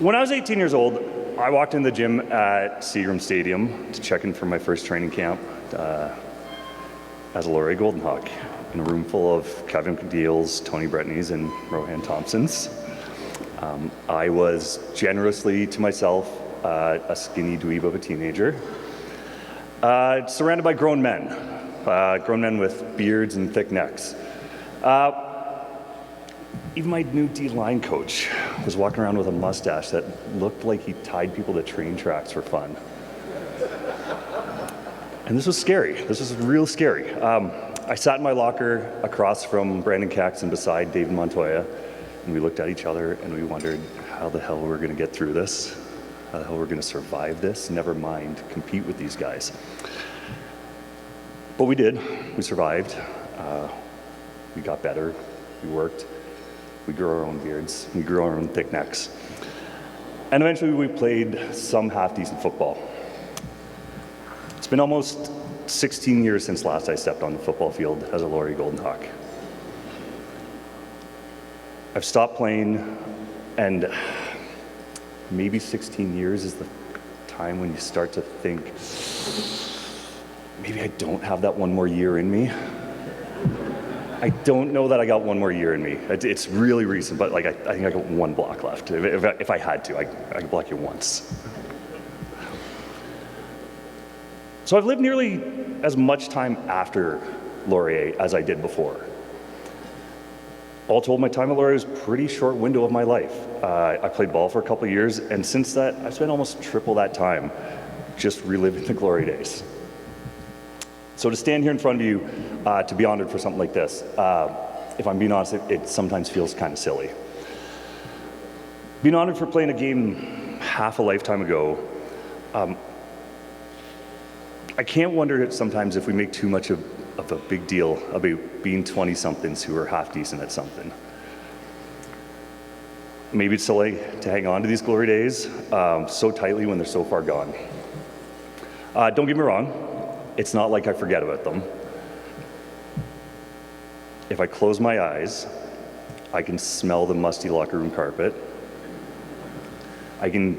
When I was 18 years old, I walked in the gym at Seagram Stadium to check in for my first training camp as a Laurier Golden Hawk in a room full of Kevin Cadiles, Tony Bretneys, and Rohan Thompsons. I was generously to myself a skinny dweeb of a teenager, surrounded by grown men with beards and thick necks. Even my new D-line coach was walking around with a mustache that looked like he tied people to train tracks for fun. And this was scary. This was real scary. I sat in my locker across from Brandon Cax and beside David Montoya, and we looked at each other and we wondered how the hell we're going to get through this, how the hell we're going to survive this, never mind compete with these guys. But we did. We survived. We got better. We worked. We grew our own beards. We grew our own thick necks. And eventually we played some half-decent football. It's been almost 16 years since last I stepped on the football field as a Laurier Golden Hawk. I've stopped playing, and maybe 16 years is the time when you start to think, maybe I don't have that one more year in me. I don't know that I got one more year in me. It's really recent, but like I think I got one block left. If I had to, I could block you once. So I've lived nearly as much time after Laurier as I did before. All told, my time at Laurier was a pretty short window of my life. I played ball for a couple of years, and since that, I've spent almost triple that time just reliving the glory days. So to stand here in front of you, to be honored for something like this, if I'm being honest, it sometimes feels kind of silly. Being honored for playing a game half a lifetime ago, I can't wonder sometimes if we make too much of a big deal about being 20-somethings who are half decent at something. Maybe it's silly to hang on to these glory days so tightly when they're so far gone. Don't get me wrong. It's not like I forget about them. If I close my eyes, I can smell the musty locker room carpet. I can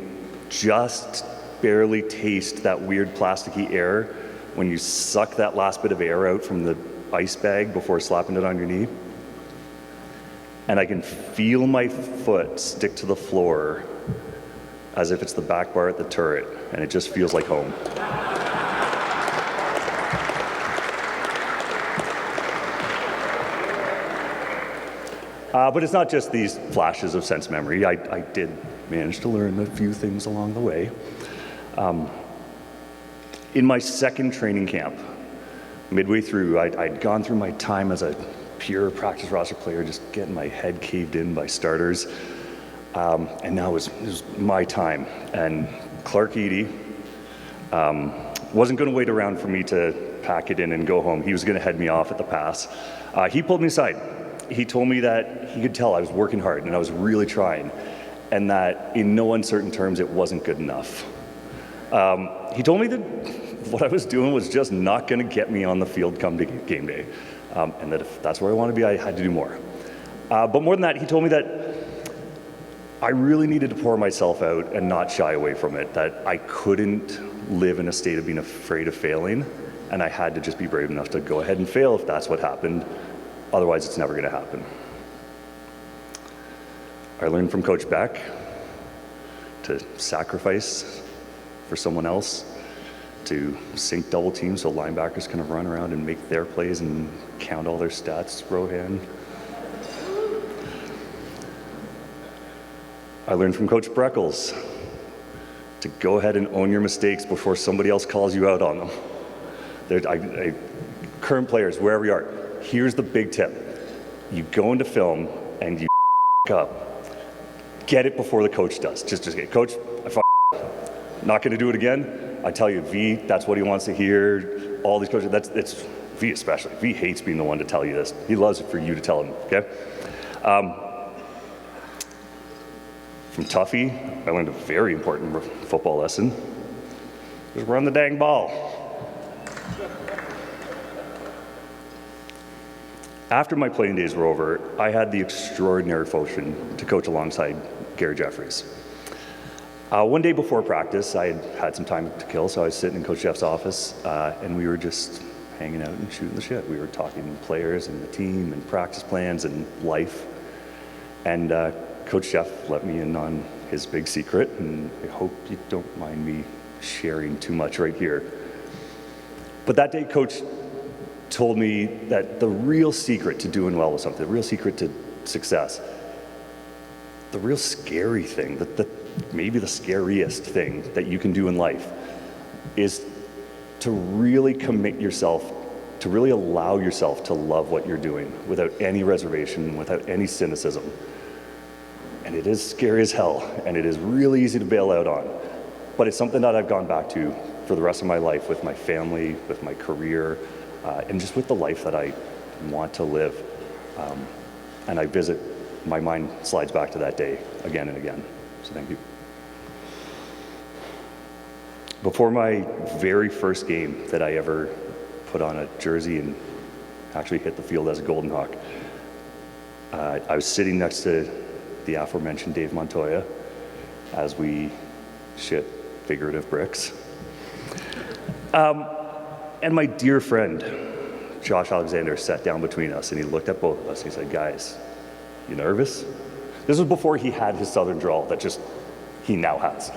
just barely taste that weird plasticky air when you suck that last bit of air out from the ice bag before slapping it on your knee. And I can feel my foot stick to the floor as if it's the back bar at the turret, and it just feels like home. But it's not just these flashes of sense memory. I did manage to learn a few things along the way. In my second training camp, midway through, I'd gone through my time as a pure practice roster player, just getting my head caved in by starters. And now it was my time. And Clark Eady wasn't going to wait around for me to pack it in and go home. He was going to head me off at the pass. He pulled me aside. He told me that he could tell I was working hard and I was really trying, and that in no uncertain terms it wasn't good enough. He told me that what I was doing was just not going to get me on the field come to game day, and that if that's where I want to be, I had to do more. But more than that, he told me that I really needed to pour myself out and not shy away from it, that I couldn't live in a state of being afraid of failing, and I had to just be brave enough to go ahead and fail if that's what happened. Otherwise, it's never going to happen. I learned from Coach Beck to sacrifice for someone else, to sync double teams so linebackers can run around and make their plays and count all their stats, Rohan. I learned from Coach Breckles to go ahead and own your mistakes before somebody else calls you out on them. Current players, wherever you are, here's the big tip. You go into film and you up. Get it before the coach does. Just get, Coach, not going to do it again. I tell you, V, that's what he wants to hear. All these coaches, it's V especially. V hates being the one to tell you this. He loves it for you to tell him, okay? From Tuffy, I learned a very important football lesson. Just run the dang ball. After my playing days were over, I had the extraordinary fortune to coach alongside Gary Jeffries. One day before practice, I had some time to kill, so I was sitting in Coach Jeff's office, and we were just hanging out and shooting the shit. We were talking players and the team and practice plans and life. And Coach Jeff let me in on his big secret, and I hope you don't mind me sharing too much right here. But that day, Coach told me that the real secret to doing well with something, the real secret to success, the real scary thing, maybe the scariest thing that you can do in life is to really commit yourself, to really allow yourself to love what you're doing without any reservation, without any cynicism. And it is scary as hell, and it is really easy to bail out on. But it's something that I've gone back to for the rest of my life with my family, with my career, and just with the life that I want to live. And my mind slides back to that day again and again. So thank you. Before my very first game that I ever put on a jersey and actually hit the field as a Golden Hawk, I was sitting next to the aforementioned Dave Montoya as we shit figurative bricks. And my dear friend, Josh Alexander, sat down between us and he looked at both of us and he said, "Guys, you nervous?" This was before he had his southern drawl that he now has.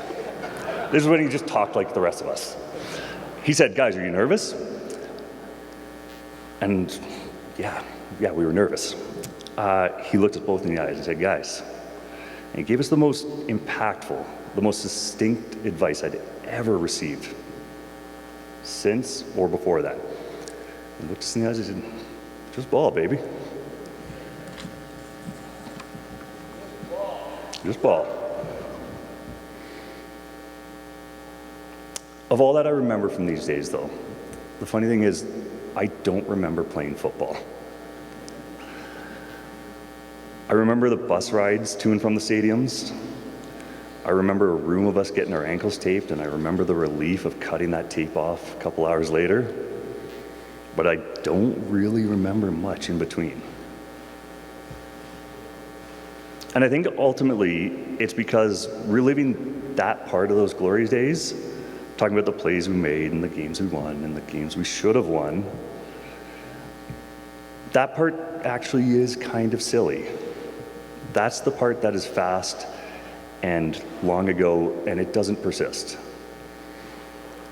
This is when he just talked like the rest of us. He said, "Guys, are you nervous?" And yeah, we were nervous. He looked us both in the eyes and said, "Guys," and he gave us the most impactful, the most succinct advice I'd ever received since or before that. He looked us in the eyes and said, "Just ball, baby. Just ball." Of all that I remember from these days, though, the funny thing is, I don't remember playing football. I remember the bus rides to and from the stadiums. I remember a room of us getting our ankles taped, and I remember the relief of cutting that tape off a couple hours later. But I don't really remember much in between. And I think ultimately it's because reliving that part of those glorious days, talking about the plays we made and the games we won and the games we should have won, that part actually is kind of silly. That's the part that is fast and long ago, and it doesn't persist.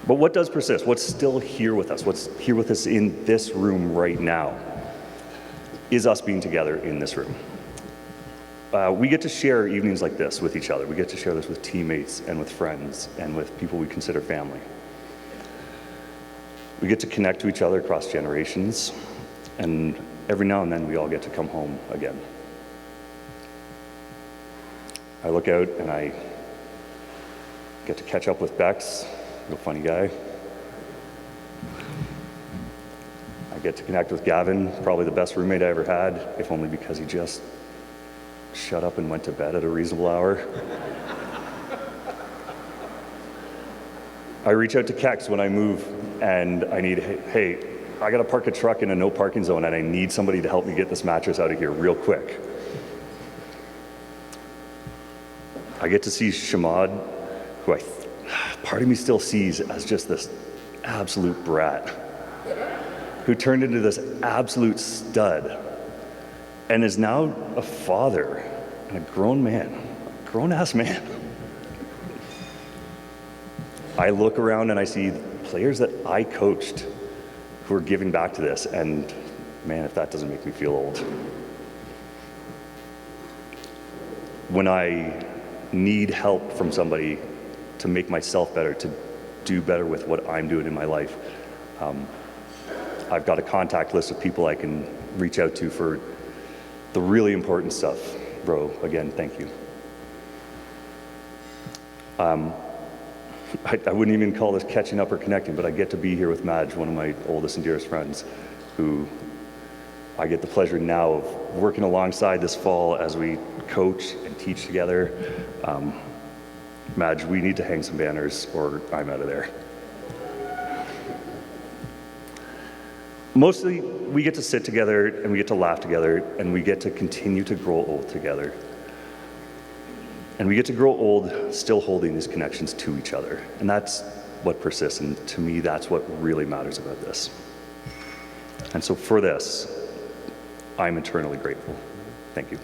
But what does persist? What's still here with us? What's here with us in this room right now is us being together in this room. We get to share evenings like this with each other. We get to share this with teammates and with friends and with people we consider family. We get to connect to each other across generations, and every now and then we all get to come home again. I look out and I get to catch up with Bex, real funny guy. I get to connect with Gavin, probably the best roommate I ever had, if only because he just shut up and went to bed at a reasonable hour. I reach out to Kex when I move and I need, hey, I gotta park a truck in a no parking zone and I need somebody to help me get this mattress out of here real quick. I get to see Shamad, who part of me still sees as just this absolute brat, who turned into this absolute stud and is now a father and a grown man, a grown-ass man. I look around and I see players that I coached who are giving back to this, and man, if that doesn't make me feel old. When I need help from somebody to make myself better, to do better with what I'm doing in my life, I've got a contact list of people I can reach out to for the really important stuff. Bro, again, thank you. I wouldn't even call this catching up or connecting, but I get to be here with Madge, one of my oldest and dearest friends, who I get the pleasure now of working alongside this fall as we coach and teach together. Madge, we need to hang some banners or I'm out of there. Mostly, we get to sit together and we get to laugh together and we get to continue to grow old together. And we get to grow old still holding these connections to each other. And that's what persists. And to me, that's what really matters about this. And so for this, I'm eternally grateful. Thank you.